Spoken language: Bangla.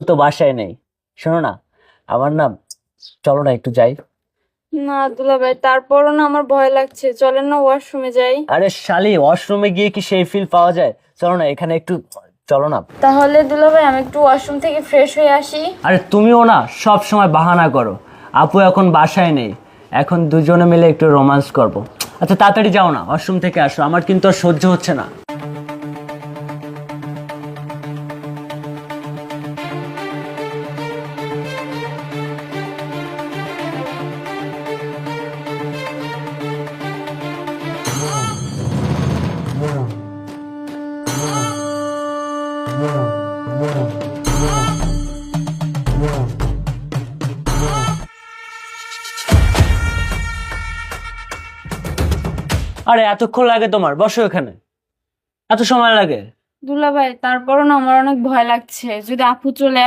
তো বাসায় নেই। শোনো না, আমার না, চলো না একটু যাই। না দুলাভাই, তারপরও না আমার ভয় লাগছে, চলেন না ওয়াশরুমে যাই। আরে শালি, ওয়াশরুমে গিয়ে কি সেই ফিল পাওয়া যায়? চলো না এখানে একটু, চলো না। তাহলে দুলাভাই আমি একটু ওয়াশরুম থেকে ফ্রেশ হয়ে আসি। আরে তুমিও না সব সময় বাহানা করো। আপু এখন বাসায় নেই, এখন দুজনে মিলে একটু রোমান্স করব। আচ্ছা তাড়াতাড়ি যাও না, ওয়াশরুম থেকে আসো, আমার কিন্তু আর সহ্য হচ্ছে না। আরে এতক্ষণ লাগে তোমার? বসো এখানে, এত সময় লাগে? দুলাভাই তারপরও না আমার অনেক ভয় লাগছে, যদি আপু চলে